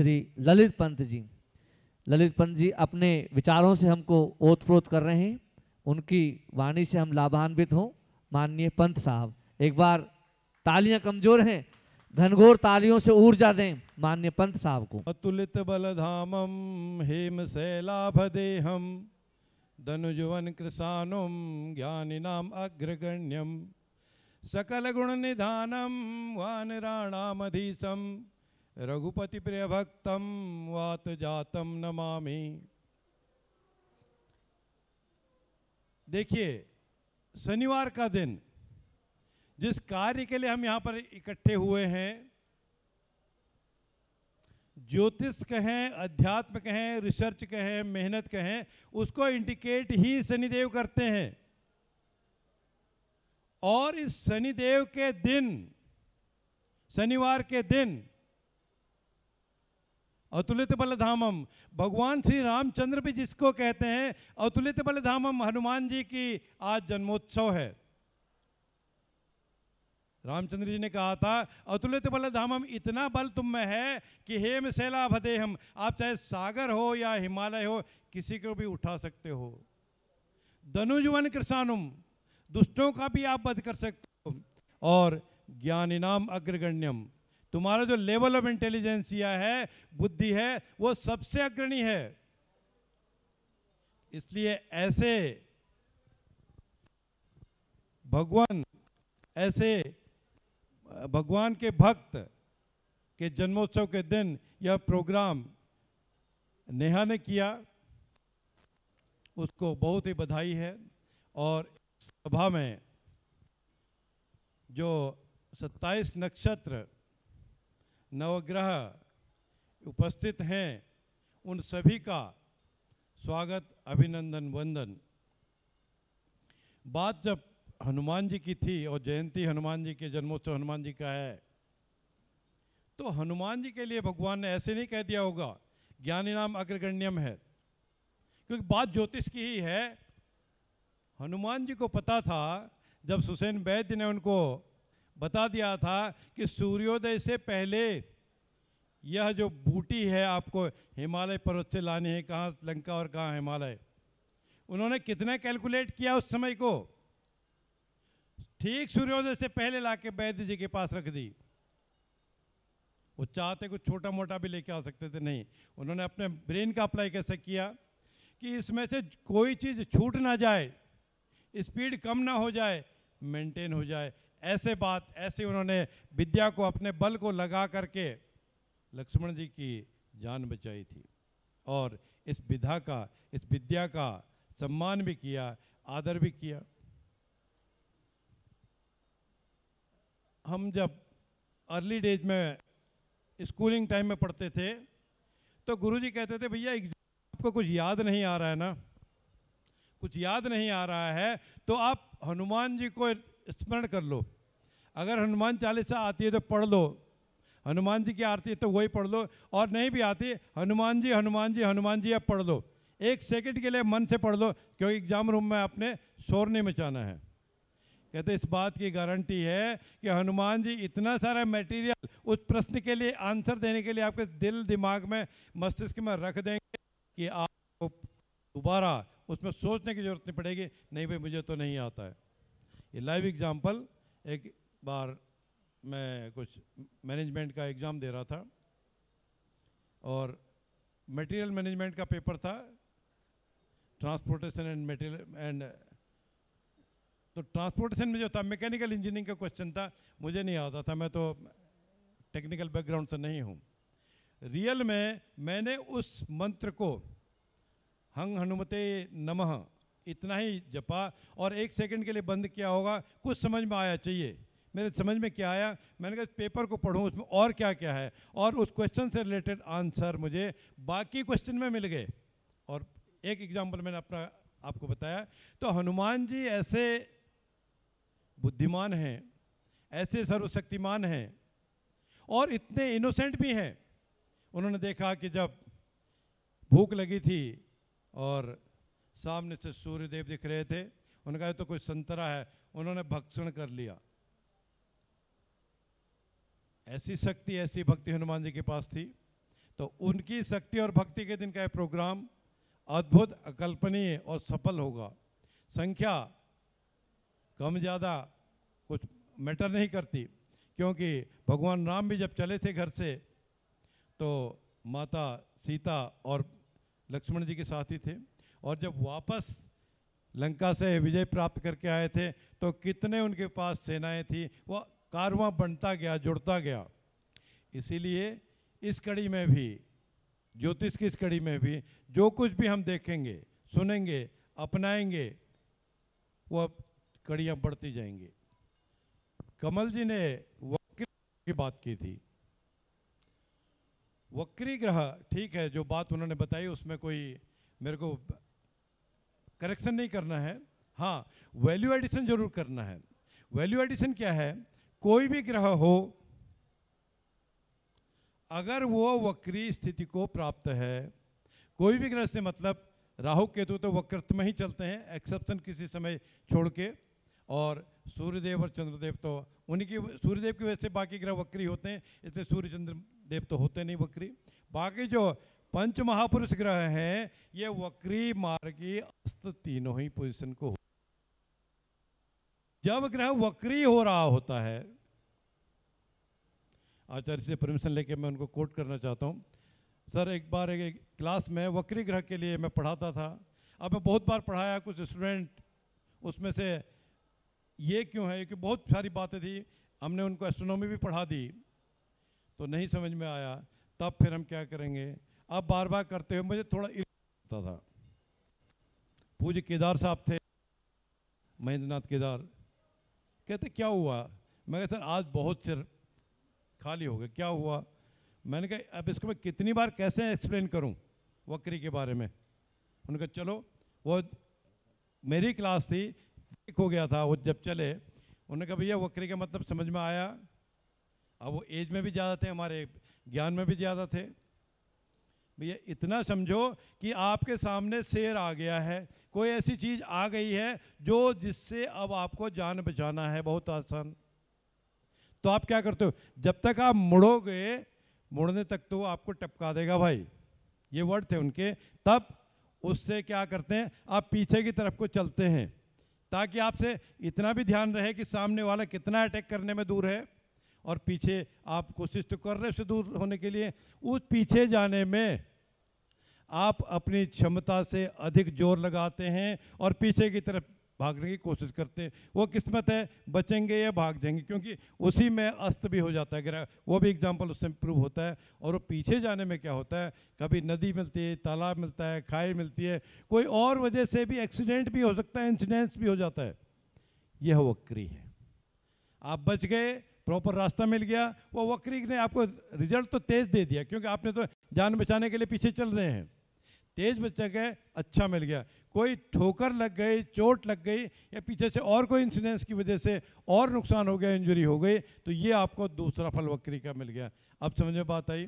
श्री ललित पंत जी। ललित पंत जी अपने विचारों से हमको ओतप्रोत कर रहे हैं, उनकी वाणी से हम लाभान्वित हों। माननीय पंत साहब, एक बार तालियां कमजोर हैं, घनघोर तालियों से ऊर्जा दें माननीय पंत साहब को। अतुलित बलधामम हेम शैलाभदेहम धनुजुवन कृशानुम ज्ञानिनाम अग्रगण्यम सकल गुण निधानम वानराणामधीशम रघुपति प्रिय भक्तम वात जातम नमामि। देखिए, शनिवार का दिन जिस कार्य के लिए हम यहाँ पर इकट्ठे हुए हैं, ज्योतिष कहें, अध्यात्म कहें, रिसर्च कहें, मेहनत कहें, उसको इंडिकेट ही शनिदेव करते हैं। और इस शनिदेव के दिन, शनिवार के दिन अतुलित बलधामम, भगवान श्री रामचंद्र भी जिसको कहते हैं अतुलित बलधामम, हनुमान जी की आज जन्मोत्सव है। रामचंद्र जी ने कहा था अतुलित बलधामम, इतना बल तुम में है कि हेम शैलाभदेहम, आप चाहे सागर हो या हिमालय हो, किसी को भी उठा सकते हो। धनुजुवन कृशानुम, दुष्टों का भी आप वध कर सकते हो। और ज्ञानिनाम अग्रगण्यम, तुम्हारा जो लेवल ऑफ इंटेलिजेंसिया है, बुद्धि है, वो सबसे अग्रणी है। इसलिए ऐसे भगवान के भक्त के जन्मोत्सव के दिन यह प्रोग्राम नेहा ने किया, उसको बहुत ही बधाई है। और सभा में जो 27 नक्षत्र नवग्रह उपस्थित हैं, उन सभी का स्वागत, अभिनंदन, वंदन। बात जब हनुमान जी की थी और जयंती हनुमान जी के जन्मोत्सव हनुमान जी का है, तो हनुमान जी के लिए भगवान ने ऐसे नहीं कह दिया होगा ज्ञानी नाम अग्रगण्यम है, क्योंकि बात ज्योतिष की ही है। हनुमान जी को पता था, जब सुसैन वैद्य ने उनको बता दिया था कि सूर्योदय से पहले यह जो बूटी है आपको हिमालय पर्वत से लानी है, कहाँ लंका और कहाँ हिमालय। उन्होंने कितना कैलकुलेट किया उस समय को, ठीक सूर्योदय से पहले लाके वैद्य जी के पास रख दी। वो चाहते कुछ छोटा मोटा भी लेके आ सकते थे, नहीं, उन्होंने अपने ब्रेन का अप्लाई कैसे किया कि इसमें से कोई चीज़ छूट ना जाए, स्पीड कम ना हो जाए, मेंटेन हो जाए। ऐसे उन्होंने विद्या को, अपने बल को लगा करके लक्ष्मण जी की जान बचाई थी। और इस विद्या का सम्मान भी किया, आदर भी किया। हम जब अर्ली डेज में स्कूलिंग टाइम में पढ़ते थे, तो गुरुजी कहते थे, भैया आपको कुछ याद नहीं आ रहा है ना, कुछ याद नहीं आ रहा है तो आप हनुमान जी को स्मरण कर लो। अगर हनुमान चालीसा आती है तो पढ़ लो, हनुमान जी की आरती है तो वही पढ़ लो, और नहीं भी आती, हनुमान जी हनुमान जी हनुमान जी आप पढ़ लो। 1 सेकंड के लिए मन से पढ़ लो, क्योंकि एग्जाम रूम में आपने शोर नहीं मचाना है। कहते इस बात की गारंटी है कि हनुमान जी इतना सारा मटेरियल उस प्रश्न के लिए आंसर देने के लिए आपके दिल दिमाग में, मस्तिष्क में रख देंगे कि आपको दोबारा उसमें सोचने की जरूरत नहीं पड़ेगी, नहीं भाई मुझे तो नहीं आता है। ये लाइव एग्जाम्पल, एक बार मैं कुछ मैनेजमेंट का एग्ज़ाम दे रहा था और मटेरियल मैनेजमेंट का पेपर था, ट्रांसपोर्टेशन एंड मटेरियल एंड, तो ट्रांसपोर्टेशन में जो था मैकेनिकल इंजीनियरिंग का क्वेश्चन था, मुझे नहीं आता था, मैं तो टेक्निकल बैकग्राउंड से नहीं हूँ। रियल में मैंने उस मंत्र को हंग हनुमते नमः इतना ही जपा और 1 सेकंड के लिए बंद किया होगा, कुछ समझ में आया चाहिए। मेरे समझ में क्या आया, मैंने कहा पेपर को पढ़ूं, उसमें और क्या क्या है, और उस क्वेश्चन से रिलेटेड आंसर मुझे बाकी क्वेश्चन में मिल गए। और एक एग्जाम्पल मैंने अपना आपको बताया। तो हनुमान जी ऐसे बुद्धिमान हैं, ऐसे सर्वशक्तिमान हैं और इतने इनोसेंट भी हैं। उन्होंने देखा कि जब भूख लगी थी और सामने से सूर्यदेव दिख रहे थे, उन्होंने कहा तो कोई संतरा है, उन्होंने भक्षण कर लिया। ऐसी शक्ति, ऐसी भक्ति हनुमान जी के पास थी। तो उनकी शक्ति और भक्ति के दिन का ये प्रोग्राम अद्भुत, अकल्पनीय और सफल होगा। संख्या कम ज़्यादा कुछ मैटर नहीं करती, क्योंकि भगवान राम भी जब चले थे घर से तो माता सीता और लक्ष्मण जी के साथ ही थे, और जब वापस लंका से विजय प्राप्त करके आए थे तो कितने उनके पास सेनाएं थी, वो कारवां बनता गया, जुड़ता गया। इसीलिए इस कड़ी में भी, ज्योतिष की इस कड़ी में भी, जो कुछ भी हम देखेंगे, सुनेंगे, अपनाएंगे, वो कड़ियाँ बढ़ती जाएंगी। कमल जी ने वक्री की बात की थी। वक्री ग्रह, ठीक है, जो बात उन्होंने बताई उसमें कोई मेरे को करेक्शन नहीं करना है। हाँ, वैल्यू एडिशन जरूर करना है। वैल्यू एडिशन क्या है? कोई भी ग्रह हो, अगर वो वक्री स्थिति को प्राप्त है, कोई भी ग्रह से मतलब राहु केतु तो वक्रत्व में ही चलते हैं, एक्सेप्शन किसी समय छोड़ के, और सूर्यदेव और चंद्रदेव तो उनकी, सूर्यदेव की वजह से बाकी ग्रह वक्री होते हैं, इसलिए सूर्य चंद्रदेव तो होते नहीं वक्री। बाकी जो पंच महापुरुष ग्रह हैं ये वक्री, मार्गी, अस्त तीनों ही पोजीशन को। जब ग्रह वक्री हो रहा होता है, आचार्य से परमिशन लेके मैं उनको कोट करना चाहता हूँ। सर, एक बार एक क्लास में वक्री ग्रह के लिए मैं पढ़ाता था। अब मैं बहुत बार पढ़ाया, कुछ स्टूडेंट उसमें से ये क्यों है कि बहुत सारी बातें थी, हमने उनको एस्ट्रोनॉमी भी पढ़ा दी तो नहीं समझ में आया। तब फिर हम क्या करेंगे, अब बार बार करते हुए मुझे थोड़ा होता था। पूज्य केदार साहब थे, महेंद्रनाथ केदार, कहते क्या हुआ? मैं कहता सर आज बहुत सिर खाली हो गया। क्या हुआ? मैंने कहा अब इसको मैं कितनी बार कैसे एक्सप्लेन करूं वक्री के बारे में। उन्होंने कहा चलो, वो मेरी क्लास थी, एक हो गया था वो जब चले। उन्होंने कहा भैया वक्री का मतलब समझ में आया। अब वो एज में भी ज़्यादा थे, हमारे ज्ञान में भी ज़्यादा थे। भैया इतना समझो कि आपके सामने शेर आ गया है, कोई ऐसी चीज़ आ गई है जो जिससे अब आपको जान बचाना है, बहुत आसान। तो आप क्या करते हो? जब तक आप मुड़ोगे, मुड़ने तक तो वो आपको टपका देगा भाई, ये वर्ड थे उनके। तब उससे क्या करते हैं, आप पीछे की तरफ को चलते हैं ताकि आपसे इतना भी ध्यान रहे कि सामने वाला कितना अटैक करने में दूर है, और पीछे आप कोशिश तो कर रहे हो उससे दूर होने के लिए। उस पीछे जाने में आप अपनी क्षमता से अधिक जोर लगाते हैं और पीछे की तरफ भागने की कोशिश करते हैं। वो किस्मत है, बचेंगे या भाग जाएंगे, क्योंकि उसी में अस्त भी हो जाता है ग्रह। वो भी एग्जाम्पल उससे प्रूव होता है। और वो पीछे जाने में क्या होता है, कभी नदी मिलती है, तालाब मिलता है, खाई मिलती है, कोई और वजह से भी एक्सीडेंट भी हो सकता है, इंसिडेंट्स भी हो जाता है। यह वक्री है। आप बच गए, प्रॉपर रास्ता मिल गया, वो वक्री ने आपको रिजल्ट तो तेज दे दिया, क्योंकि आपने तो जान बचाने के लिए पीछे चल रहे हैं। तेज बचा गए, अच्छा मिल गया। कोई ठोकर लग गई, चोट लग गई, या पीछे से और कोई इंसिडेंस की वजह से और नुकसान हो गया, इंजरी हो गई, तो ये आपको दूसरा फल वक्री का मिल गया। अब समझ में बात आई?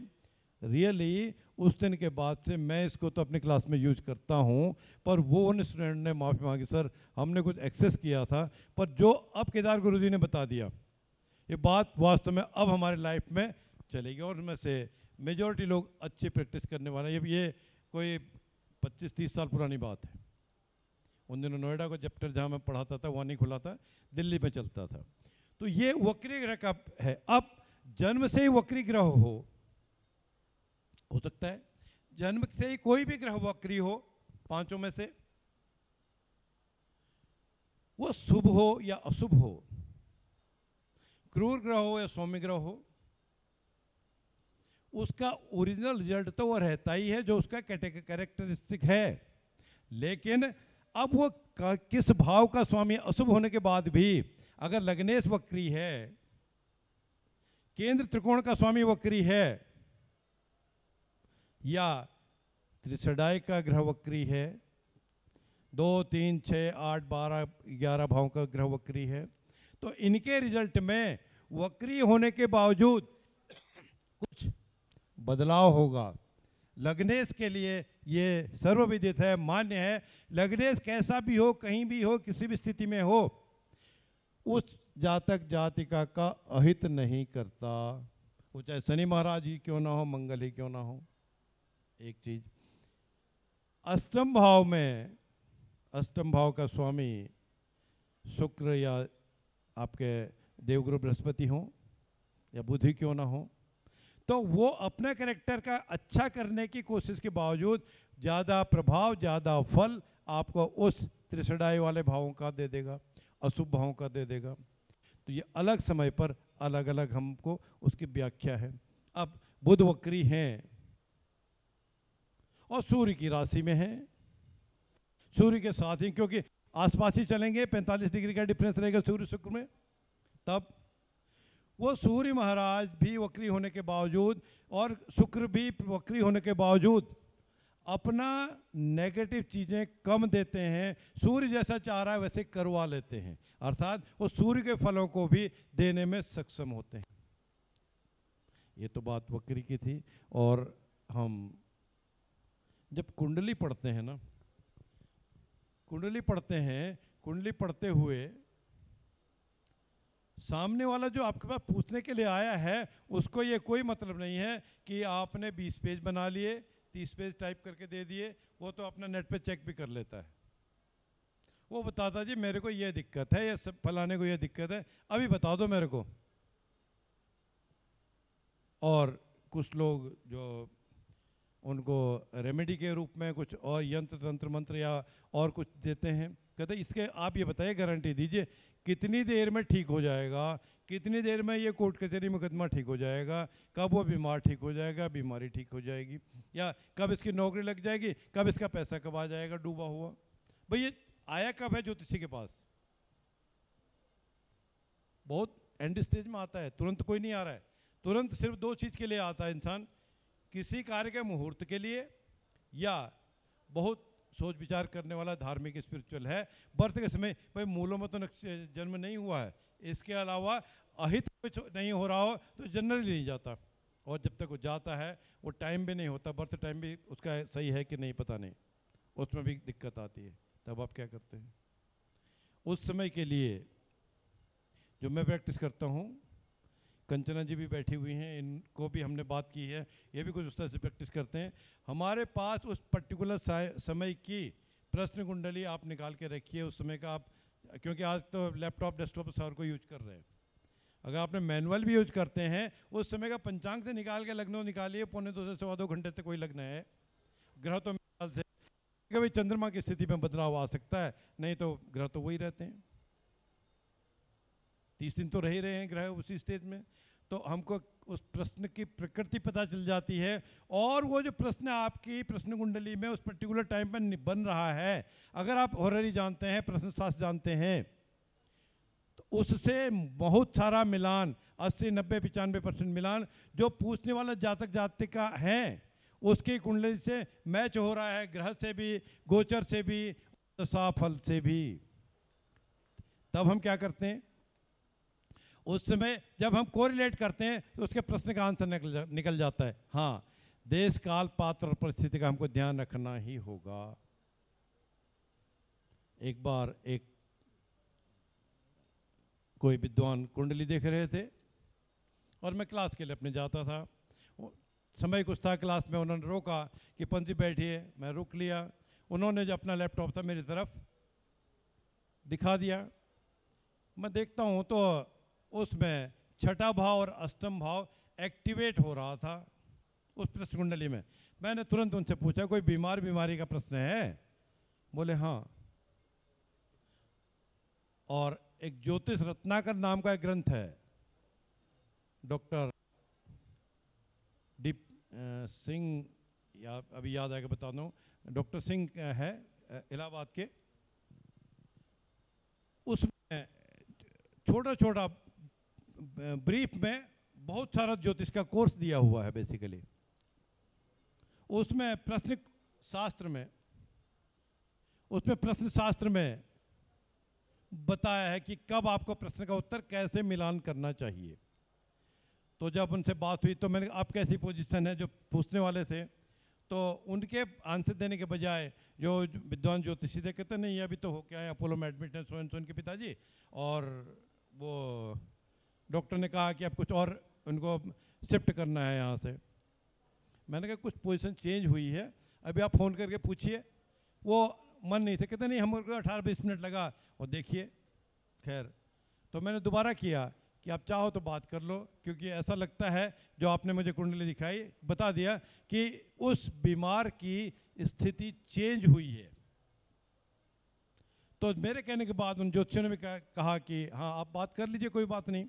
रियली उस दिन के बाद से मैं इसको तो अपनी क्लास में यूज करता हूँ, पर वो उन स्टूडेंट ने माफ़ी मांगी, सर हमने कुछ एक्सेस किया था, पर जो अब केदार गुरुजी ने बता दिया, ये बात वास्तव में अब हमारे लाइफ में चलेगी। और उनमें से मेजॉरिटी लोग अच्छी प्रैक्टिस करने वाले हैं। ये कोई 25-30 साल पुरानी बात है। उन दिनों नोएडा को चैप्टर जहाँ मैं पढ़ाता था वहाँ नहीं खुला था, दिल्ली में चलता था। तो ये वक्री ग्रह का है। अब जन्म से ही वक्री ग्रह हो सकता है, जन्म से ही कोई भी ग्रह वक्री हो, पांचों में से, वो शुभ हो या अशुभ हो, क्रूर ग्रह हो या सौम्य ग्रह हो, उसका ओरिजिनल रिजल्ट तो वो रहता ही है जो उसका कैरेक्टरिस्टिक है। लेकिन अब वो किस भाव का स्वामी अशुभ होने के बाद भी अगर लग्नेश वक्री है, केंद्र त्रिकोण का स्वामी वक्री है, या त्रिषडाई का ग्रह वक्री है, 2, 3, 6, 8, 12, 11 भावों का ग्रह वक्री है, तो इनके रिजल्ट में वक्री होने के बावजूद कुछ बदलाव होगा। लग्नेश के लिए ये सर्वविदित है, मान्य है। लग्नेश कैसा भी हो, कहीं भी हो, किसी भी स्थिति में हो, उस जातक जातिका का अहित नहीं करता। वो चाहे शनि महाराज ही क्यों ना हो, मंगल ही क्यों ना हो। एक चीज, अष्टम भाव में, अष्टम भाव का स्वामी शुक्र या आपके देवगुरु बृहस्पति हो या बुध ही क्यों ना हो, तो वो अपने कैरेक्टर का अच्छा करने की कोशिश के बावजूद ज़्यादा प्रभाव, ज़्यादा फल आपको उस त्रिषडाई वाले भावों का दे देगा, अशुभ भावों का दे देगा। तो ये अलग समय पर अलग अलग हमको उसकी व्याख्या है। अब बुध वक्री हैं और सूर्य की राशि में है, सूर्य के साथ ही, क्योंकि आसपास ही चलेंगे, 45 डिग्री का डिफरेंस रहेगा सूर्य शुक्र में, तब वो सूर्य महाराज भी वक्री होने के बावजूद और शुक्र भी वक्री होने के बावजूद अपना नेगेटिव चीज़ें कम देते हैं, सूर्य जैसा चाह रहा है वैसे करवा लेते हैं, अर्थात वो सूर्य के फलों को भी देने में सक्षम होते हैं। ये तो बात वक्री की थी। और हम जब कुंडली पढ़ते हैं ना, कुंडली पढ़ते हैं, कुंडली पढ़ते हुए सामने वाला जो आपके पास पूछने के लिए आया है उसको ये कोई मतलब नहीं है कि आपने 20 पेज बना लिए, 30 पेज टाइप करके दे दिए, वो तो अपना नेट पे चेक भी कर लेता है। वो बताता जी मेरे को ये दिक्कत है, ये सब फलाने को ये दिक्कत है, अभी बता दो मेरे को। और कुछ लोग जो उनको रेमेडी के रूप में कुछ और यंत्र तंत्र मंत्र या और कुछ देते हैं, कहते इसके आप ये बताइए, गारंटी दीजिए कितनी देर में ठीक हो जाएगा, कितनी देर में ये कोर्ट कचहरी मुकदमा ठीक हो जाएगा, कब वो बीमार ठीक हो जाएगा, बीमारी ठीक हो जाएगी, या कब इसकी नौकरी लग जाएगी, कब इसका पैसा कब आ जाएगा डूबा हुआ। भाई ये आया कब है ज्योतिषी के पास? बहुत एंड स्टेज में आता है, तुरंत कोई नहीं आ रहा है। तुरंत सिर्फ 2 चीज़ के लिए आता है इंसान, किसी कार्य के मुहूर्त के लिए, या बहुत सोच विचार करने वाला धार्मिक स्पिरिचुअल है, बर्थ के समय भाई मूलों में तो जन्म नहीं हुआ है, इसके अलावा अहित कुछ नहीं हो रहा हो तो जनरली नहीं जाता, और जब तक वो जाता है वो टाइम भी नहीं होता, बर्थ टाइम भी उसका सही है कि नहीं पता नहीं, उसमें भी दिक्कत आती है। तब आप क्या करते हैं? उस समय के लिए जो मैं प्रैक्टिस करता हूँ, कंचना जी भी बैठी हुई हैं, इनको भी हमने बात की है, ये भी कुछ उस तरह से प्रैक्टिस करते हैं। हमारे पास उस पर्टिकुलर समय की प्रश्न कुंडली आप निकाल के रखिए, उस समय का आप, क्योंकि आज तो लैपटॉप डेस्कटॉप सार को यूज कर रहे हैं, अगर आपने मैनुअल भी यूज करते हैं उस समय का पंचांग से निकाल के लग्नों निकालिए, 1.25 से 2.25 घंटे तक कोई लग्न है, ग्रह तो मेरे ख्याल से कभी चंद्रमा की स्थिति में बदलाव आ सकता है, नहीं तो ग्रह तो वही रहते हैं, 30 दिन तो रह ही रहे हैं ग्रह उसी स्टेज में। तो हमको उस प्रश्न की प्रकृति पता चल जाती है, और वो जो प्रश्न आपकी प्रश्न कुंडली में उस पर्टिकुलर टाइम पर बन रहा है, अगर आप हॉररी जानते हैं, प्रश्न शास्त्र जानते हैं, तो उससे बहुत सारा मिलान, 80, 90, 95% मिलान जो पूछने वाला जातक जातिका है उसकी कुंडली से मैच हो रहा है, ग्रह से भी, गोचर से भी, दशाफल से भी। तब हम क्या करते हैं? उस समय जब हम कोरिलेट करते हैं तो उसके प्रश्न का आंसर निकल जाता है। हाँ, देश काल पात्र और परिस्थिति का हमको ध्यान रखना ही होगा। एक बार एक कोई विद्वान कुंडली देख रहे थे और मैं क्लास के लिए अपने जाता था, समय कुछ था क्लास में, उन्होंने रोका कि पंथी बैठिए, मैं रुक लिया, उन्होंने जो अपना लैपटॉप था मेरी तरफ दिखा दिया, मैं देखता हूँ तो उसमें छठा भाव और अष्टम भाव एक्टिवेट हो रहा था उस प्रश्न कुंडली में। मैंने तुरंत उनसे पूछा कोई बीमारी का प्रश्न है? बोले हाँ। और एक ज्योतिष रत्नाकर नाम का एक ग्रंथ है, डॉक्टर डी सिंह, या अभी याद आएगा बता दूं, डॉक्टर सिंह है इलाहाबाद के, उसमें छोटा छोटा ब्रीफ में बहुत सारा ज्योतिष का कोर्स दिया हुआ है बेसिकली। उसमें प्रश्न शास्त्र में बताया है कि कब आपको प्रश्न का उत्तर कैसे मिलान करना चाहिए। तो जब उनसे बात हुई तो मैंने, आप कैसी पोजीशन है, जो पूछने वाले थे, तो उनके आंसर देने के बजाय जो विद्वान ज्योतिषी थे कहते नहीं अभी तो हो क्या है, अपोलो में एडमिट है सो उनके पिताजी, और वो डॉक्टर ने कहा कि अब कुछ और उनको शिफ्ट करना है यहाँ से। मैंने कहा कुछ पोजीशन चेंज हुई है, अभी आप फ़ोन करके पूछिए। वो मन नहीं थे, कहते नहीं हमको 18-20 मिनट लगा और देखिए। खैर तो मैंने दोबारा किया कि आप चाहो तो बात कर लो, क्योंकि ऐसा लगता है जो आपने मुझे कुंडली दिखाई बता दिया कि उस बीमार की स्थिति चेंज हुई है। तो मेरे कहने के बाद उन ज्योतिषियों ने भी कहा कि हाँ आप बात कर लीजिए, कोई बात नहीं।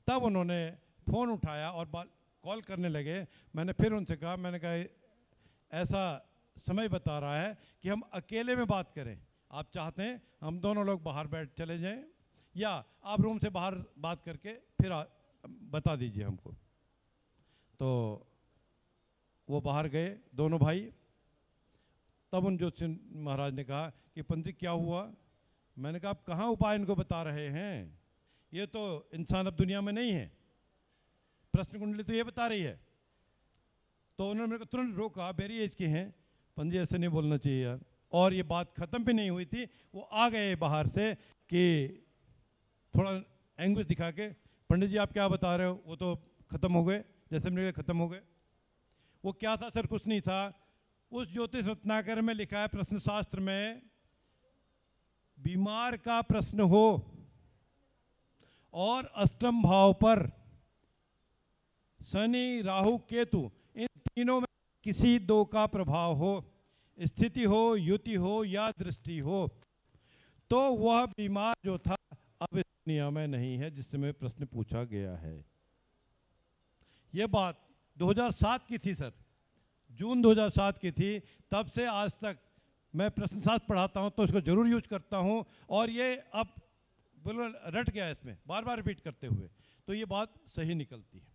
तब उन्होंने फ़ोन उठाया और कॉल करने लगे। मैंने फिर उनसे कहा, मैंने कहा ऐसा समय बता रहा है कि हम अकेले में बात करें, आप चाहते हैं हम दोनों लोग बाहर बैठ चले जाएं, या आप रूम से बाहर बात करके फिर बता दीजिए हमको। तो वो बाहर गए दोनों भाई। तब उन ज्योतिष महाराज ने कहा कि पंडित जी क्या हुआ? मैंने कहा आप कहाँ उपाय इनको बता रहे हैं, ये तो इंसान अब दुनिया में नहीं है, प्रश्न कुंडली तो ये बता रही है। तो उन्होंने मेरे को तुरंत रोका, वेरी एज के हैं पंडित जी, ऐसे नहीं बोलना चाहिए यार। और ये बात ख़त्म भी नहीं हुई थी, वो आ गए बाहर से कि थोड़ा एंग्विश दिखा के, पंडित जी आप क्या बता रहे हो, वो तो ख़त्म हो गए, जैसे मेरे ख़त्म हो गए। वो क्या था सर? कुछ नहीं था। उस ज्योतिष रत्नाकर में लिखा है प्रश्न शास्त्र में, बीमार का प्रश्न हो और अष्टम भाव पर शनि राहु केतु इन तीनों में किसी दो का प्रभाव हो, स्थिति हो, युति हो या दृष्टि हो, तो वह बीमार जो था अब इस दुनिया में नहीं है जिससे मैं प्रश्न पूछा गया है। यह बात 2007 की थी सर, जून 2007 की थी। तब से आज तक मैं प्रश्नशास्त्र पढ़ाता हूं तो इसको जरूर यूज करता हूं, और ये अब बिल्कुल रट गया इसमें बार बार रिपीट करते हुए, तो ये बात सही निकलती है।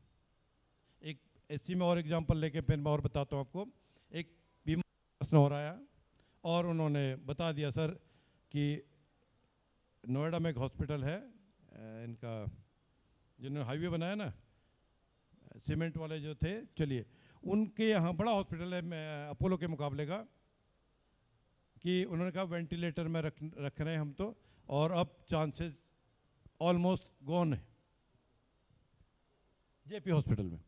एक इसी में और एग्जांपल लेके फिर मैं और बताता हूं आपको। एक बीमार प्रश्न हो रहा है और उन्होंने बता दिया सर कि नोएडा में एक हॉस्पिटल है, इनका जिन्होंने हाईवे बनाया ना, सीमेंट वाले जो थे, चलिए उनके यहाँ बड़ा हॉस्पिटल है अपोलो के मुकाबले का, कि उन्होंने कहा वेंटिलेटर में रख रहे हैं हम तो, और अब चांसेस ऑलमोस्ट गॉन है जेपी हॉस्पिटल में,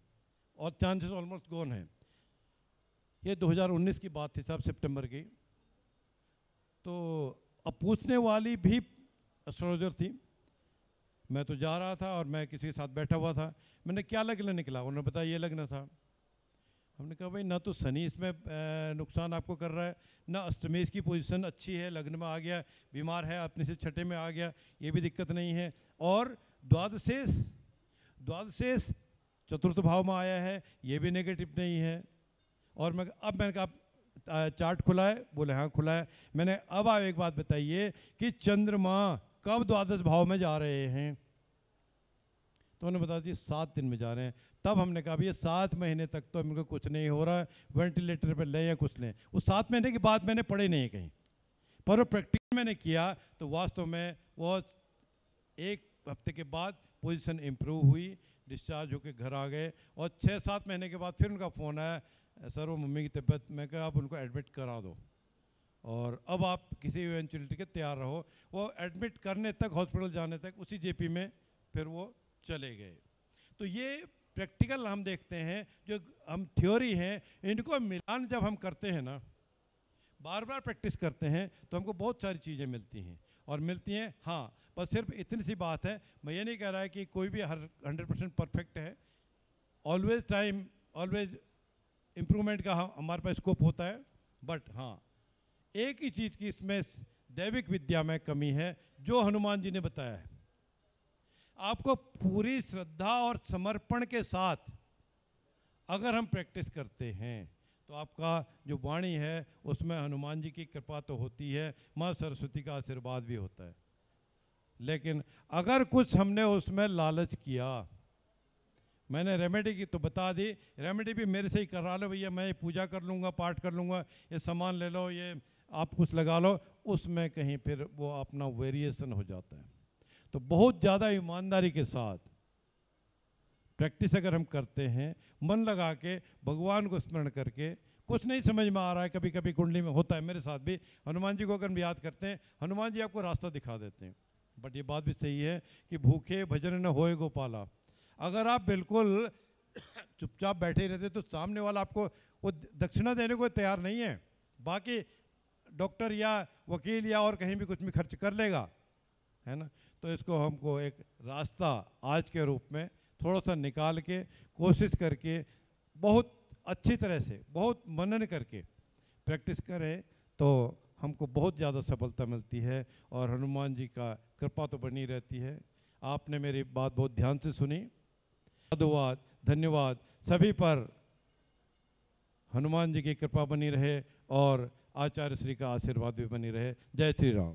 और चांसेस ऑलमोस्ट गॉन है। ये 2019 की बात थी साहब, सितंबर की। तो अब पूछने वाली भी एस्ट्रोलॉजर थी। मैं तो जा रहा था और मैं किसी के साथ बैठा हुआ था। मैंने क्या लग्न निकला, उन्होंने बताया ये लग्न था। हमने कहा भाई ना तो शनि इसमें नुकसान आपको कर रहा है, ना अष्टमेश की पोजीशन अच्छी है, लग्न में आ गया, बीमार है अपने से छठे में आ गया, ये भी दिक्कत नहीं है, और द्वादशेष चतुर्थ भाव में आया है, ये भी नेगेटिव नहीं है। और मैंने कहा चार्ट खुला है? बोले हाँ खुला है। मैंने अब आप एक बात बताइए कि चंद्रमा कब द्वादश भाव में जा रहे हैं? तो उन्होंने बता दिया 7 दिन में जा रहे हैं। तब हमने कहा ये 7 महीने तक तो हमको कुछ नहीं हो रहा है, वेंटिलेटर पर ले या कुछ लें। उस 7 महीने की बात मैंने पढ़ी नहीं कहीं, पर वो प्रैक्टिकल मैंने किया तो वास्तव में वो 1 हफ्ते के बाद पोजीशन इम्प्रूव हुई, डिस्चार्ज होकर घर आ गए। और 6-7 महीने के बाद फिर उनका फ़ोन आया, सर वो मम्मी की तबीयत, मैं कहा आप उनको एडमिट करा दो और अब आप किसी इवेंचुअलिटी के तैयार रहो। वो एडमिट करने तक, हॉस्पिटल जाने तक उसी जेपी में फिर वो चले गए। तो ये प्रैक्टिकल हम देखते हैं, जो हम थ्योरी हैं इनको मिलान जब हम करते हैं ना, बार बार प्रैक्टिस करते हैं, तो हमको बहुत सारी चीज़ें मिलती हैं। और मिलती हैं हाँ, बस सिर्फ इतनी सी बात है, मैं ये नहीं कह रहा है कि कोई भी हर 100% परफेक्ट है। ऑलवेज इम्प्रूवमेंट का हमारे पास स्कोप होता है। बट हाँ, एक ही चीज़ की इसमें दैविक विद्या में कमी है, जो हनुमान जी ने बताया है। आपको पूरी श्रद्धा और समर्पण के साथ अगर हम प्रैक्टिस करते हैं तो आपका जो वाणी है उसमें हनुमान जी की कृपा तो होती है, माँ सरस्वती का आशीर्वाद भी होता है। लेकिन अगर कुछ हमने उसमें लालच किया, मैंने रेमेडी की तो बता दी, रेमेडी भी मेरे से ही करा लो भैया, मैं ये पूजा कर लूँगा, पाठ कर लूँगा, ये सामान ले लो, ये आप कुछ लगा लो, उसमें कहीं फिर वो अपना वेरिएशन हो जाता है। तो बहुत ज़्यादा ईमानदारी के साथ प्रैक्टिस अगर हम करते हैं, मन लगा के भगवान को स्मरण करके, कुछ नहीं समझ में आ रहा है, कभी कभी कुंडली में होता है, मेरे साथ भी, हनुमान जी को अगर हम याद करते हैं, हनुमान जी आपको रास्ता दिखा देते हैं। बट ये बात भी सही है कि भूखे भजन न होए गोपाला। अगर आप बिल्कुल चुपचाप बैठे रहते तो सामने वाला आपको वो दक्षिणा देने को तैयार नहीं है, बाकी डॉक्टर या वकील या और कहीं भी कुछ भी खर्च कर लेगा, है ना। तो इसको हमको एक रास्ता आज के रूप में थोड़ा सा निकाल के कोशिश करके बहुत अच्छी तरह से बहुत मनन करके प्रैक्टिस करें तो हमको बहुत ज़्यादा सफलता मिलती है और हनुमान जी का कृपा तो बनी रहती है। आपने मेरी बात बहुत ध्यान से सुनी, साधुवाद, धन्यवाद। सभी पर हनुमान जी की कृपा बनी रहे और आचार्य श्री का आशीर्वाद भी बनी रहे। जय श्री राम।